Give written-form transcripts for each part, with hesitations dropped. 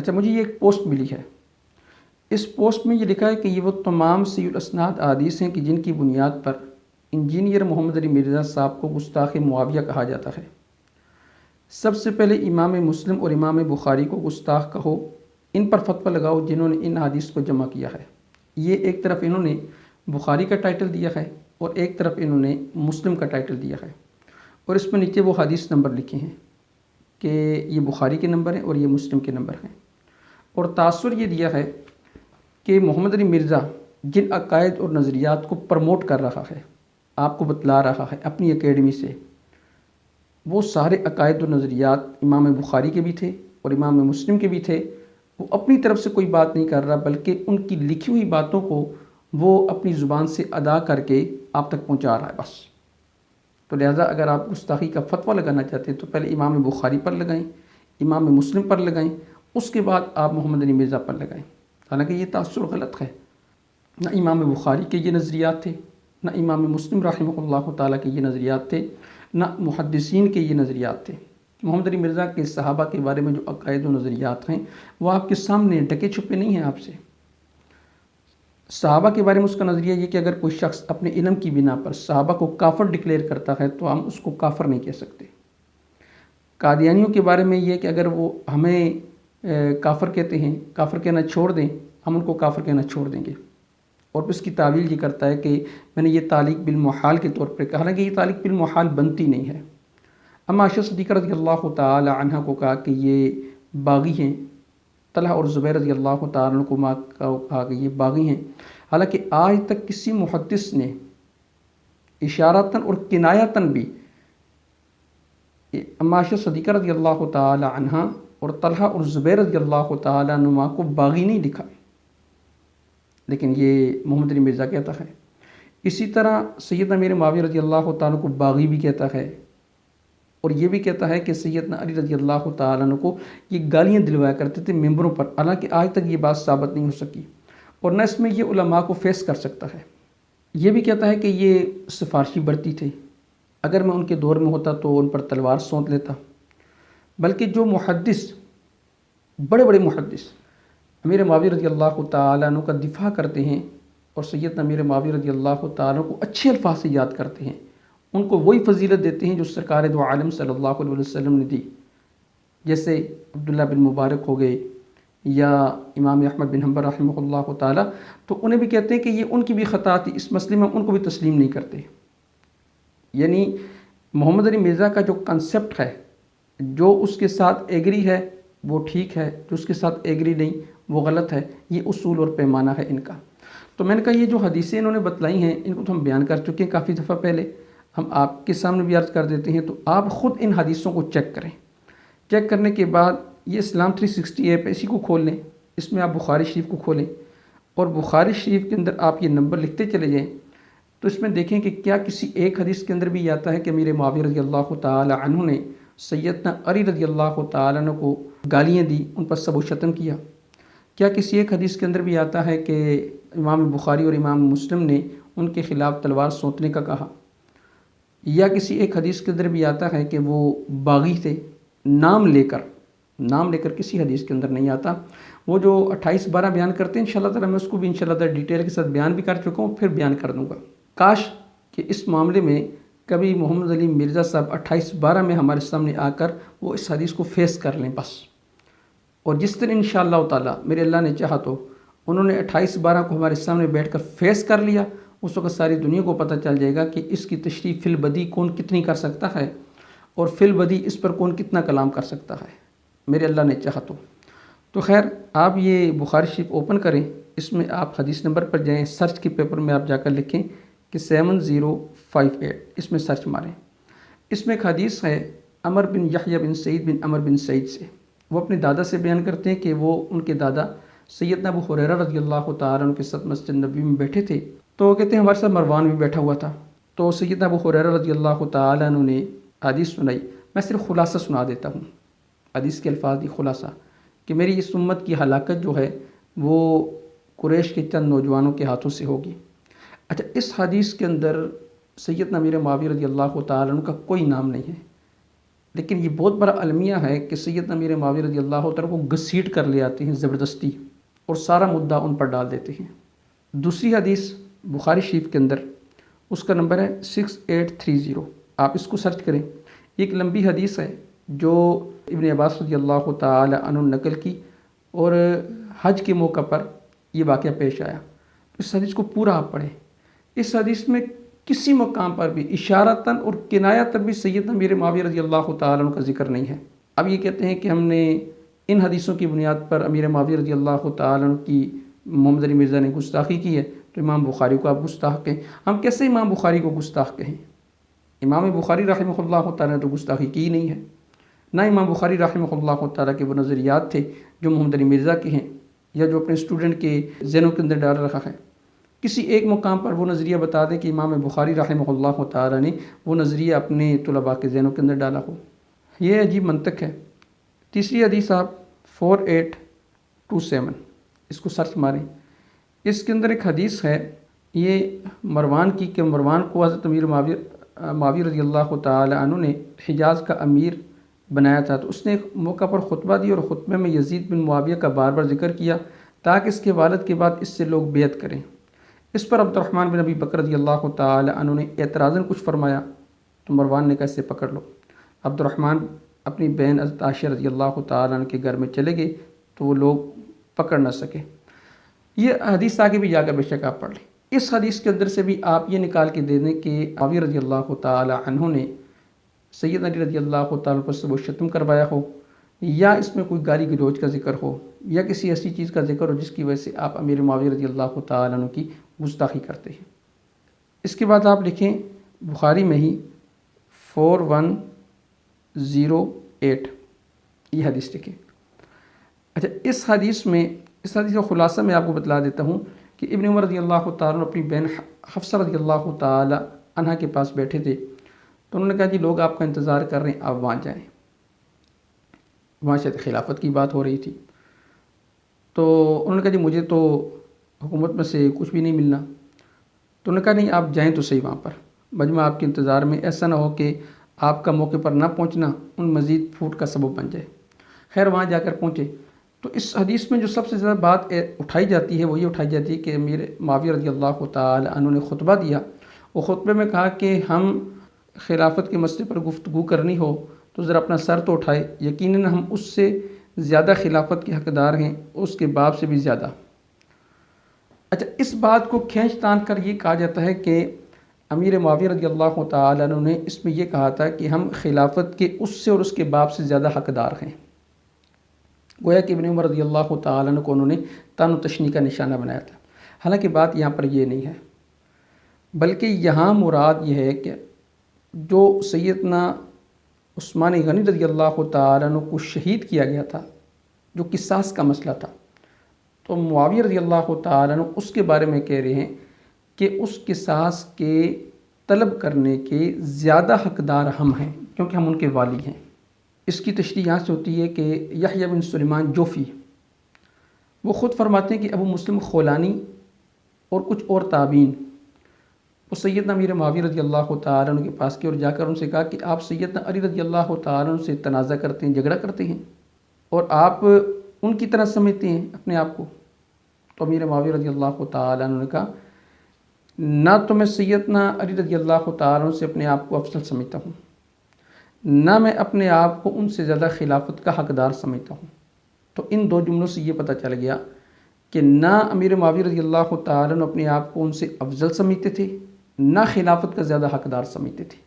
اچھا، مجھے یہ ایک پوسٹ ملی ہے، اس پوسٹ میں یہ لکھا ہے کہ یہ وہ تمام صحیح الاسناد احادیث ہیں کہ جن کی بنیاد پر انجینئر محمد علی مرزا صاحب کو گستاخ معاویہ کہا جاتا ہے۔ سب سے پہلے امام مسلم اور امام بخاری کو گستاخ کہو، ان پر فتویٰ لگاؤ جنہوں نے ان حدیث کو جمع کیا ہے۔ یہ ایک طرف انہوں نے بخاری کا ٹائٹل دیا ہے اور ایک طرف انہوں نے مسلم کا ٹائٹل دیا ہے، اور اس میں نیچے وہ حدیث نمبر لکھے ہیں کہ یہ بخاری کے نمبر ہیں اور یہ مسلم کے نمبر ہیں، اور تاثر یہ دیا ہے کہ محمد علی مرزا جن عقائد اور نظریات کو پروموٹ کر رہا ہے، آپ کو بتلا رہا ہے اپنی اکیڈمی سے، وہ سارے عقائد و نظریات امام بخاری کے بھی تھے اور امام مسلم کے بھی تھے۔ وہ اپنی طرف سے کوئی بات نہیں کر رہا، بلکہ ان کی لکھی ہوئی باتوں کو وہ اپنی زبان سے ادا کر کے آپ تک پہنچا رہا ہے بس۔ تو لہٰذا اگر آپ گستاخی کا فتویٰ لگانا چاہتے ہیں تو پہلے امام بخاری پر لگائیں، امام مسلم پر لگائیں، اس کے بعد آپ محمد علی مرزا پر لگائیں۔ حالانکہ یہ تاثر غلط ہے، نہ امام بخاری کے یہ نظریات تھے، نہ امام مسلم رحمہ اللہ تعالیٰ کے یہ نظریات تھے، نہ محدثین کے یہ نظریات تھے۔ محمد علی مرزا کے صحابہ کے بارے میں جو عقائد و نظریات ہیں وہ آپ کے سامنے ڈھکے چھپے نہیں ہیں آپ سے۔ صحابہ کے بارے میں اس کا نظریہ یہ کہ اگر کوئی شخص اپنے علم کی بنا پر صحابہ کو کافر ڈکلیئر کرتا ہے تو ہم اس کو کافر نہیں کہہ سکتے۔ قادیانیوں کے بارے میں یہ کہ اگر وہ ہمیں کافر کہتے ہیں، کافر کہنا چھوڑ دیں، ہم ان کو کافر کہنا چھوڑ دیں گے، اور پھر اس کی تعویل یہ کرتا ہے کہ میں نے یہ تعلیق بالمحال کے طور پر کہا، حالانکہ یہ تعلیق بالمحال بنتی نہیں ہے۔ اما عائشہ صدیقہ رضی اللہ تعالی عنہ کو کہا کہ یہ باغی ہیں، طلحہ اور زبیر رضی اللہ تعالی عنہ کو کہا کہ یہ باغی ہیں، حالانکہ آج تک کسی محدث نے اشارتاً اور کنایتاً بھی اما عائشہ صدیقہ رضی اللہ تعالی عنہ اور طلحہ اور زبیر رضی اللہ تعالی عنہما کو باغی نہیں لکھا، لیکن یہ محمد علی مرزا کہتا ہے۔ اسی طرح سیدنا امیر معاویہ رضی اللہ تعالیٰ کو باغی بھی کہتا ہے، اور یہ بھی کہتا ہے کہ سیدنا علی رضی اللہ تعالیٰ عنہ کو یہ گالیاں دلوایا کرتے تھے ممبروں پر، حالانکہ آج تک یہ بات ثابت نہیں ہو سکی، اور نہ اس میں یہ علماء کو فیس کر سکتا ہے۔ یہ بھی کہتا ہے کہ یہ سفارشی برتی تھے، اگر میں ان کے دور میں ہوتا تو ان پر تلوار سونت لیتا۔ بلکہ جو محدث، بڑے بڑے محدث امیر معاویہ رضی اللہ تعالیٰ عنہ کا دفاع کرتے ہیں اور سیدنا امیر معاویہ رضی اللہ تعالیٰ عنہ کو اچھے الفاظ سے یاد کرتے ہیں، ان کو وہی فضیلت دیتے ہیں جو سرکار دو عالم صلی اللہ علیہ وسلم نے دی، جیسے عبداللہ بن مبارک ہو گئے یا امام احمد بن حنبل رحمہ اللہ تعالیٰ، تو انہیں بھی کہتے ہیں کہ یہ ان کی بھی خطا تھی، اس مسئلے میں ان کو بھی تسلیم نہیں کرتے۔ یعنی محمد علی مرزا کا جو کنسپٹ ہے، جو اس کے ساتھ ایگری ہے وہ ٹھیک ہے، جو اس کے ساتھ ایگری نہیں وہ غلط ہے، یہ اصول اور پیمانہ ہے ان کا۔ تو میں نے کہا یہ جو حدیثیں انہوں نے بتلائی ہیں ان کو تو ہم بیان کر چکے ہیں کافی دفعہ پہلے، ہم آپ کے سامنے بھی عرض کر دیتے ہیں، تو آپ خود ان حدیثوں کو چیک کریں۔ چیک کرنے کے بعد یہ اسلام 360 ایپ ہے، اسی کو کھول لیں، اس میں آپ بخاری شریف کو کھولیں اور بخاری شریف کے اندر آپ یہ نمبر لکھتے چلے جائیں، تو اس میں دیکھیں کہ کیا کسی ایک حدیث کے اندر بھی یہ آتا ہے کہ امیر معاویہ رضی اللہ تعالی عنہ نے سیدنا علی رضی اللہ تعالی عنہ کو گالیاں دی، ان پر سب و شتم کیا۔ کیا کسی ایک حدیث کے اندر بھی آتا ہے کہ امام بخاری اور امام مسلم نے ان کے خلاف تلوار سونتنے کا کہا؟ یا کسی ایک حدیث کے اندر بھی آتا ہے کہ وہ باغی تھے، نام لے کر کسی حدیث کے اندر نہیں آتا۔ وہ جو 28/12 بیان کرتے ہیں انشاءاللہ تعالی میں اس کو بھی انشاءاللہ تعالی ڈیٹیل کے ساتھ بیان بھی کر چکا ہوں، پھر بیان کر دوں گا۔ کاش کہ اس معاملے میں کبھی محمد علی مرزا صاحب 28/12 میں ہمارے سامنے آ کر وہ اس حدیث کو فیس کر لیں بس، اور جس دن انشاءاللہ تعالی میرے اللہ نے چاہا تو انہوں نے 28/12 کو ہمارے سامنے بیٹھ کر فیس کر لیا، اس وقت ساری دنیا کو پتہ چل جائے گا کہ اس کی تشریح فی البدی کون کتنی کر سکتا ہے اور فی البدی اس پر کون کتنا کلام کر سکتا ہے، میرے اللہ نے چاہا تو خیر آپ یہ بخاری شریف اوپن کریں، اس میں آپ حدیث نمبر پر جائیں، سرچ کے پیپر میں آپ جا کر لکھیں کہ 7058، اس میں سرچ ماریں۔ اس میں ایک حدیث ہے عمر بن یحییٰ بن سعید بن عمر بن سعید سے، وہ اپنے دادا سے بیان کرتے ہیں کہ وہ ان کے دادا سیدنا ابو ہریرہ رضی اللہ تعالیٰ عنہ کے ساتھ مسجد نبوی میں بیٹھے تھے، تو کہتے ہیں ہمارے ساتھ مروان بھی بیٹھا ہوا تھا، تو سیدنا ابو ہریرہ رضی اللہ تعالیٰ عنہ نے حدیث سنائی۔ میں صرف خلاصہ سنا دیتا ہوں، حدیث کے الفاظ کی خلاصہ، کہ میری اس امت کی ہلاکت جو ہے وہ قریش کے چند نوجوانوں کے ہاتھوں سے ہوگی۔ اچھا، اس حدیث کے اندر سیدنا امیر معاویہ رضی اللہ تعالیٰ عنہ کا کوئی نام نہیں ہے، لیکن یہ بہت بڑا المیہ ہے کہ سیدنا امیر معاویہ رضی اللہ تعالیٰ کو گھسیٹ کر لے آتے ہیں زبردستی اور سارا مدعا ان پر ڈال دیتے ہیں۔ دوسری حدیث بخاری شریف کے اندر، اس کا نمبر ہے 6830، آپ اس کو سرچ کریں۔ ایک لمبی حدیث ہے جو ابن عباس رضی اللہ تعالی عنہ نقل کی، اور حج کے موقع پر یہ واقعہ پیش آیا۔ اس حدیث کو پورا آپ پڑھیں۔ اس حدیث میں کسی مقام پر بھی اشارتاً اور کنایتاً بھی سیدنا امیر معاویہ رضی اللہ تعالیٰ عنہ کا ذکر نہیں ہے۔ اب یہ کہتے ہیں کہ ہم نے ان حدیثوں کی بنیاد پر امیر معاویہ رضی اللہ تعالیٰ عنہ کی محمد علی مرزا نے گستاخی کی ہے، تو امام بخاری کو آپ گستاخ کہیں۔ ہم کیسے امام بخاری کو گستاخ کہیں؟ امام بخاری رحمہ اللہ تعالیٰ نے تو گستاخی کی ہی نہیں ہے۔ نہ امام بخاری رحمہ اللہ تعالیٰ کے وہ نظریات تھے جو محمد علی مرزا کے ہیں یا جو اپنے اسٹوڈنٹ کے ذہنوں کے اندر ڈال رکھا ہے۔ کسی ایک مقام پر وہ نظریہ بتا دیں کہ امام بخاری رحمہ اللہ تعالیٰ نے وہ نظریہ اپنے طلباء کے ذہنوں کے اندر ڈالا ہو، یہ عجیب منطق ہے۔ تیسری حدیث آپ 4827 اس کو سرچ ماریں۔ اس کے اندر ایک حدیث ہے، یہ مروان کی، کہ مروان کو حضرت امیر معاویہ رضی اللہ تعالی عنہ نے حجاز کا امیر بنایا تھا، تو اس نے ایک موقع پر خطبہ دی اور خطبے میں یزید بن معاویہ کا بار بار ذکر کیا تاکہ اس کے والد کے بعد اس سے لوگ بیعت کریں۔ اس پر عبد الرحمن بن ابی بکر رضی اللہ تعالی عنہ نے اعتراضاً کچھ فرمایا، تو مروان نے کہا اسے پکڑ لو۔ عبد الرحمن اپنی بہن حضرت عائشہ رضی اللہ تعالی عنہ کے گھر میں چلے گئے تو وہ لوگ پکڑ نہ سکے۔ یہ حدیث آگے بھی جا کر بے شک آپ پڑھ لیں۔ اس حدیث کے اندر سے بھی آپ یہ نکال کے دے دیں کہ معاویہ رضی اللہ تعالی عنہ نے سیدنا علی رضی اللہ تعالیٰ پر سے وہ شتم کروایا ہو، یا اس میں کوئی گالی گلوچ کا ذکر ہو، یا کسی ایسی چیز کا ذکر ہو جس کی وجہ سے آپ امیر معاویہ رضی اللہ تعالیٰ عنہ کی گستاخی کرتے ہیں۔ اس کے بعد آپ لکھیں بخاری میں ہی 4108، یہ حدیث لکھیں۔ اچھا، اس حدیث کا خلاصہ میں آپ کو بتلا دیتا ہوں کہ ابن عمر رضی اللہ تعالیٰ عنہ اپنی بہن حفصہ رضی اللہ تعالی عنہ کے پاس بیٹھے تھے، تو انہوں نے کہا جی لوگ آپ کا انتظار کر رہے ہیں، آپ وہاں جائیں۔ وہاں شاید خلافت کی بات ہو رہی تھی، تو انہوں نے کہا جی مجھے تو حکومت میں سے کچھ بھی نہیں ملنا، تو انہوں نے کہا نہیں آپ جائیں تو صحیح وہاں پر، مجمع آپ کے انتظار میں، ایسا نہ ہو کہ آپ کا موقع پر نہ پہنچنا ان مزید پھوٹ کا سبب بن جائے۔ خیر وہاں جا کر پہنچے، تو اس حدیث میں جو سب سے زیادہ بات اٹھائی جاتی ہے وہ یہ اٹھائی جاتی ہے کہ امیر معاویہ رضی اللہ تعالی عنہ نے خطبہ دیا، وہ خطبے میں کہا کہ ہم خلافت کے مسئلے پر گفتگو کرنی ہو تو ذرا اپنا سر تو اٹھائے، یقیناً ہم اس سے زیادہ خلافت کے حقدار ہیں، اس کے باپ سے بھی زیادہ۔ اچھا، اس بات کو کھینچ تان کر یہ کہا جاتا ہے کہ امیر معاویہ رضی اللہ تعالی عنہ نے اس میں یہ کہا تھا کہ ہم خلافت کے اس سے اور اس کے باپ سے زیادہ حقدار ہیں، گویا کہ ابن عمر رضی اللہ تعالی عنہ کو انہوں نے طعن و تشنیع کا نشانہ بنایا تھا۔ حالانکہ بات یہاں پر یہ نہیں ہے، بلکہ یہاں مراد یہ ہے کہ جو سیدنا عثمان غنی رضی اللہ تعالی عنہ کو شہید کیا گیا تھا، جو قصاص کا مسئلہ تھا، تو معاویہ رضی اللہ تعالی عنہ اس کے بارے میں کہہ رہے ہیں کہ اس قصاص کے طلب کرنے کے زیادہ حقدار ہم ہیں کیونکہ ہم ان کے والی ہیں۔ اس کی تشریح یہاں سے ہوتی ہے کہ یحییٰ بن سلیمان جوفی وہ خود فرماتے ہیں کہ ابو مسلم خولانی اور کچھ اور تابعین وہ سیدنا امیر معاویہ رضی اللہ تعالیٰ عنہ کے پاس گئے اور جا کر ان سے کہا کہ آپ سیدنا علی رضی اللہ تعالیٰ عنہ سے تنازع کرتے ہیں، جھگڑا کرتے ہیں، اور آپ ان کی طرح سمجھتے ہیں اپنے آپ کو۔ تو امیر معاویہ رضی اللہ تعالیٰ عنہ نے کہا نہ تو میں سیدنا علی رضی اللہ تعالیٰ عنہ سے اپنے آپ کو افضل سمجھتا ہوں، نہ میں اپنے آپ کو ان سے زیادہ خلافت کا حقدار سمجھتا ہوں۔ تو ان دو جملوں سے یہ پتہ چل گیا کہ نہ امیر معاویہ رضی اللہ تعالیٰ عنہ اپنے آپ کو ان سے افضل سمجھتے تھے، نہ خلافت کا زیادہ حقدار سمجھتے تھے،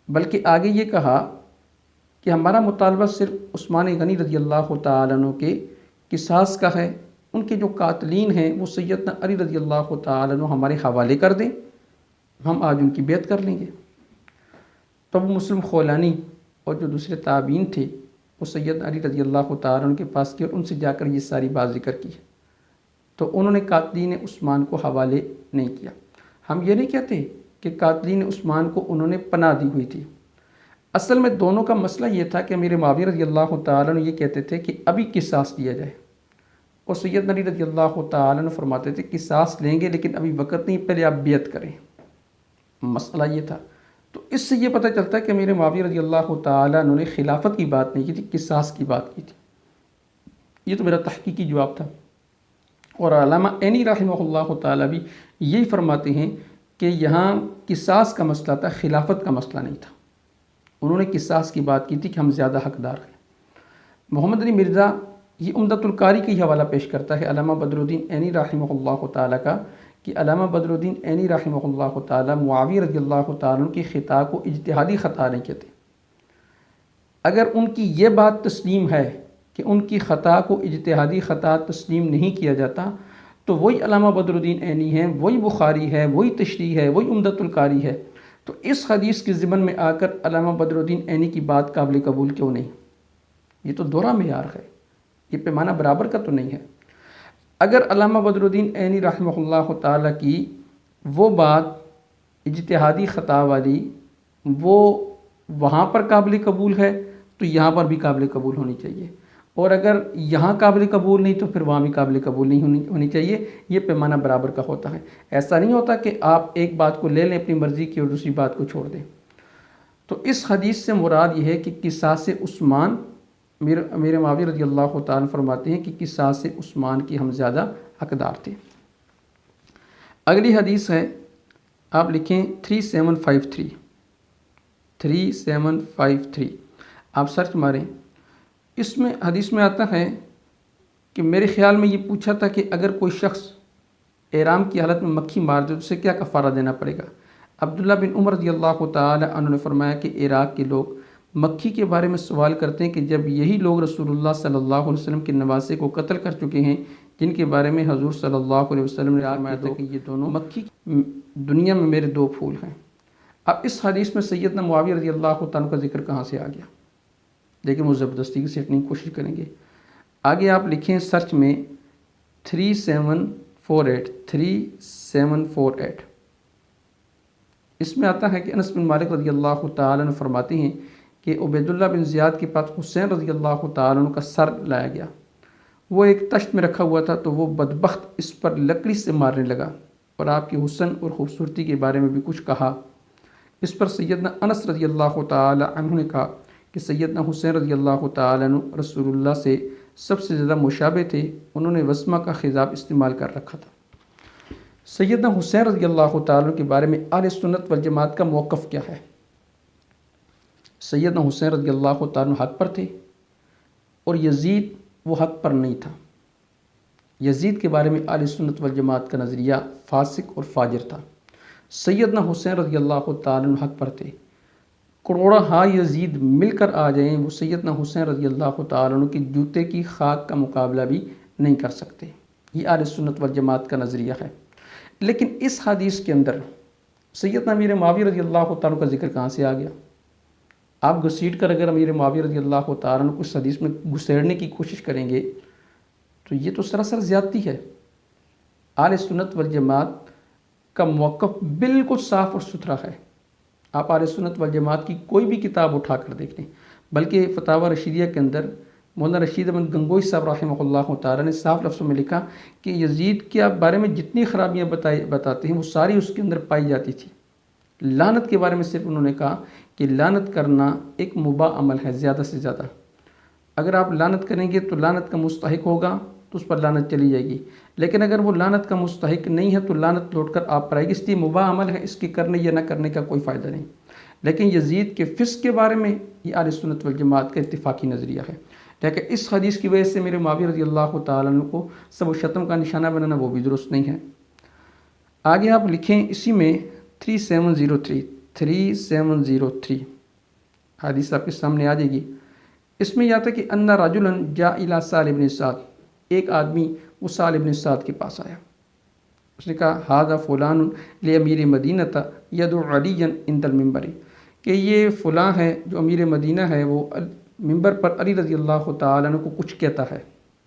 بلکہ آگے یہ کہا کہ ہمارا مطالبہ صرف عثمان غنی رضی اللہ تعالیٰ عنہ کے قصاص کا ہے، ان کے جو قاتلین ہیں وہ سیدنا علی رضی اللہ تعالیٰ عنہ ہمارے حوالے کر دیں، ہم آج ان کی بیعت کر لیں گے۔ تو وہ مسلم خولانی اور جو دوسرے تابعین تھے وہ سیدنا علی رضی اللہ تعالیٰ عنہ کے پاس گئے اور ان سے جا کر یہ ساری بات ذکر کی، تو انہوں نے قاتلین عثمان کو حوالے نہیں کیا۔ ہم یہ نہیں کہتے کہ قاتلین عثمان کو انہوں نے پناہ دی ہوئی تھی، اصل میں دونوں کا مسئلہ یہ تھا کہ امیر معاویہ رضی اللہ تعالیٰ عنہ یہ کہتے تھے کہ ابھی قصاص دیا جائے، اور سیدنا علی رضی اللہ تعالیٰ عنہ فرماتے تھے قصاص لیں گے لیکن ابھی وقت نہیں، پہلے آپ بیعت کریں۔ مسئلہ یہ تھا، تو اس سے یہ پتہ چلتا ہے کہ امیر معاویہ رضی اللہ تعالیٰ عنہ نے خلافت کی بات نہیں کی تھی، قصاص کی بات کی تھی۔ یہ تو میرا تحقیقی جواب تھا۔ اور علامہ عینی رحمہ اللہ تعالیٰ بھی یہی فرماتے ہیں کہ یہاں قصاص کا مسئلہ تھا، خلافت کا مسئلہ نہیں تھا۔ انہوں نے قصاص کی بات کی تھی کہ ہم زیادہ حقدار ہیں۔ محمد علی مرزا یہ عمدۃ القاری کا ہی حوالہ پیش کرتا ہے علامہ بدر الدین عینی رحمہ اللہ تعالیٰ کا، کہ علامہ بدر الدین عینی رحمہ اللہ تعالیٰ معاویہ رضی اللہ تعالیٰ عنہ کی خطا کو اجتہادی خطا نہیں کہتے۔ اگر ان کی یہ بات تسلیم ہے کہ ان کی خطا کو اجتہادی خطا تسلیم نہیں کیا جاتا، تو وہی علامہ بدر الدین عینی ہیں، وہی بخاری ہے، وہی تشریح ہے، وہی عمدۃ القاری ہے، تو اس حدیث کے ضمن میں آ کر علامہ بدر الدین عینی کی بات قابل قبول کیوں نہیں؟ یہ تو دوہرا معیار ہے، یہ پیمانہ برابر کا تو نہیں ہے۔ اگر علامہ بدر الدین عینی رحمہ اللہ تعالیٰ کی وہ بات اجتہادی خطا والی وہ وہاں پر قابل قبول ہے تو یہاں پر بھی قابل قبول ہونی چاہیے، اور اگر یہاں قابل قبول نہیں تو پھر وہاں بھی قابل قبول نہیں ہونی چاہیے۔ یہ پیمانہ برابر کا ہوتا ہے۔ ایسا نہیں ہوتا کہ آپ ایک بات کو لے لیں اپنی مرضی کی اور دوسری بات کو چھوڑ دیں۔ تو اس حدیث سے مراد یہ ہے کہ قصاص عثمان، امیر معاویہ رضی اللہ تعالیٰ فرماتے ہیں کہ قصاص عثمان کی ہم زیادہ حقدار تھے۔ اگلی حدیث ہے، آپ لکھیں 3753 آپ سرچ ماریں۔ اس میں حدیث میں آتا ہے کہ میرے خیال میں یہ پوچھا تھا کہ اگر کوئی شخص احرام کی حالت میں مکھی مار دے تو اسے کیا کفارہ دینا پڑے گا؟ عبداللہ بن عمر رضی اللہ تعالی عنہ نے فرمایا کہ عراق کے لوگ مکھی کے بارے میں سوال کرتے ہیں کہ جب یہی لوگ رسول اللہ صلی اللہ علیہ وسلم کے نواسے کو قتل کر چکے ہیں جن کے بارے میں حضور صلی اللہ علیہ وسلم نے فرمایا تھا کہ یہ دونوں مکھی دنیا میں میرے دو پھول ہیں۔ اب اس حدیث میں سیدنا معاویہ رضی اللہ تعالیٰ کا ذکر کہاں سے آ گیا؟ لیکن وہ زبردستی کی سیٹنے کی کوشش کریں گے۔ آگے آپ لکھیں سرچ میں 3748 اس میں آتا ہے کہ انس بن مالک رضی اللہ تعالیٰ عنہ فرماتے ہیں کہ عبید اللہ بن زیاد کے پاس حسین رضی اللہ تعالیٰ عنہ کا سر لایا گیا، وہ ایک تشت میں رکھا ہوا تھا، تو وہ بدبخت اس پر لکڑی سے مارنے لگا اور آپ کی حسن اور خوبصورتی کے بارے میں بھی کچھ کہا۔ اس پر سیدنا انس رضی اللہ تعالیٰ عنہ نے کہا کہ سیدنا حسین رضی اللہ تعالیٰ عنہ رسول اللہ سے سب سے زیادہ مشابہ تھے، انہوں نے وسمہ کا خطاب استعمال کر رکھا تھا۔ سیدنا حسین رضی اللہ تعالیٰ عنہ کے بارے میں اہل سنت والجماعت کا موقف کیا ہے؟ سیدنا حسین رضی اللہ تعالیٰ عنہ حق پر تھے اور یزید وہ حق پر نہیں تھا۔ یزید کے بارے میں اہل سنت والجماعت کا نظریہ فاسق اور فاجر تھا۔ سیدنا حسین رضی اللہ تعالیٰ عنہ حق پر تھے۔ کروڑا ہا یزید مل کر آ جائیں، وہ سیدنا حسین رضی اللہ تعالیٰ عنہ کی جوتے کی خاک کا مقابلہ بھی نہیں کر سکتے۔ یہ اہل سنت والجماعت کا نظریہ ہے۔ لیکن اس حدیث کے اندر سیدنا امیر معاویہ رضی اللہ تعالیٰ عنہ کا ذکر کہاں سے آ گیا؟ آپ گھسیٹ کر اگر امیر معاویہ رضی اللہ تعالیٰ عنہ کو اس حدیث میں گھسیڑنے کی کوشش کریں گے تو یہ تو سراسر زیادتی ہے۔ اہل سنت والجماعت کا موقف بالکل صاف اور ستھرا ہے۔ آپ اہل سنت والجماعت کی کوئی بھی کتاب اٹھا کر دیکھ لیں، بلکہ فتاوی رشیدیہ کے اندر مولانا رشید احمد گنگوئی صاحب رحمہ اللہ تعالیٰ نے صاف لفظوں میں لکھا کہ یزید کے بارے میں جتنی خرابیاں بتاتے ہیں وہ ساری اس کے اندر پائی جاتی تھی۔ لعنت کے بارے میں صرف انہوں نے کہا کہ لعنت کرنا ایک مباح عمل ہے زیادہ سے زیادہ۔ اگر آپ لعنت کریں گے تو لعنت کا مستحق ہوگا تو اس پر لعنت چلی جائے گی، لیکن اگر وہ لعنت کا مستحق نہیں ہے تو لعنت لوٹ کر آپ پر آئے گی۔ اس لیے مباح عمل ہے، اس کے کرنے یا نہ کرنے کا کوئی فائدہ نہیں۔ لیکن یزید کے فسق کے بارے میں یہ اہل سنت والجماعت کا اتفاقی نظریہ ہے۔ لیکن اس حدیث کی وجہ سے میرے معاویہ رضی اللہ تعالیٰ عنہ کو سب و شتم کا نشانہ بنانا وہ بھی درست نہیں ہے۔ آگے آپ لکھیں اسی میں 3703 حدیث آپ کے سامنے آ جائے گی۔ اس میں یہ آتا ہے کہ ان رجلا جاء الی سہل بن سعد، ایک آدمی وہ سہل بن سعد کے پاس آیا، اس نے کہا ھذا فلان لامیر مدینہ یدعو علی عند المنبر، کہ یہ فلاں ہے جو امیر مدینہ ہے، وہ ممبر پر علی رضی اللہ تعالیٰ عنہ کو کچھ کہتا ہے۔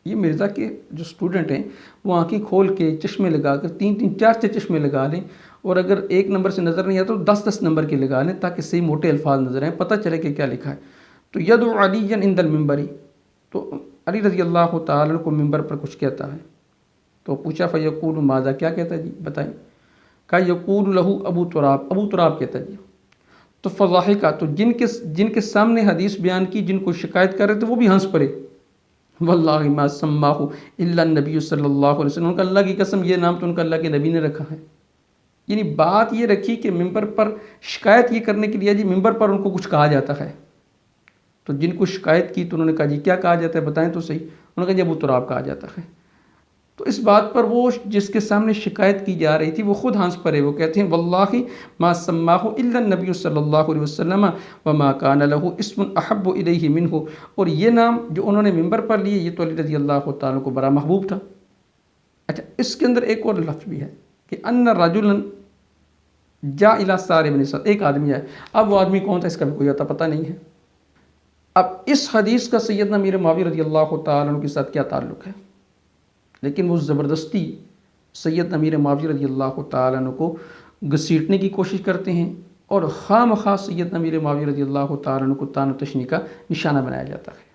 یہ مرزا کے جو سٹوڈنٹ ہیں وہ آنکھیں کھول کے چشمے لگا کر 3-4 چشمے لگا لیں، اور اگر 1 نمبر سے نظر نہیں آتا تو 10 نمبر کے لگا لیں تاکہ صحیح موٹے الفاظ نظر آئیں، پتہ چلے کہ کیا لکھا ہے۔ تو یدعو علی عند المنبر، تو علی رضی اللہ تعالیٰ عنہ کو ممبر پر کچھ کہتا ہے۔ تو پوچھا فیقول ماذا، کیا کہتا ہے جی بتائیں؟ کہا یقول لہو ابو تراب، ابو تراب کہتا ہے جی۔ تو فضاحکہ، تو جن کے سامنے حدیث بیان کی، جن کو شکایت کر رہے تھے، وہ بھی ہنس پڑے. واللہ ما سماہ الا النبی صلی اللہ علیہ وسلم، ان کا اللہ کی قسم یہ نام تو ان کا اللہ کے نبی نے رکھا ہے. یعنی بات یہ رکھی کہ ممبر پر شکایت یہ کرنے کے لیے جی ممبر پر ان کو کچھ کہا جاتا ہے. تو جن کو شکایت کی تو انہوں نے کہا جی کیا کہا جاتا ہے بتائیں تو صحیح. انہوں نے کہا جی ابو تراب کہا جاتا ہے. تو اس بات پر وہ جس کے سامنے شکایت کی جا رہی تھی وہ خود ہنس پڑے. وہ کہتے ہیں واللہ ما سماہ الا النبی صلی اللہ علیہ وسلم وما کان له اسم احب الیہ منہ. اور یہ نام جو انہوں نے ممبر پر لیے یہ تو علی رضی اللہ تعالیٰ کو بڑا محبوب تھا. اچھا اس کے اندر ایک اور لفظ بھی ہے کہ ان رجلا جاء الی سار بن سعد، ایک آدمی آئے. اب وہ آدمی کون تھا اس کا بھی کوئی اتا پتہ نہیں ہے. اب اس حدیث کا سیدنا امیر معاویہ رضی اللہ تعالیٰ عنہ کے ساتھ کیا تعلق ہے؟ لیکن وہ زبردستی سیدنا امیر معاویہ رضی اللہ تعالیٰ عنہ کو گھسیٹنے کی کوشش کرتے ہیں اور خواہ مخواہ سیدنا امیر معاویہ رضی اللہ تعالیٰ عنہ کو طعن و تشنیع کا نشانہ بنایا جاتا ہے.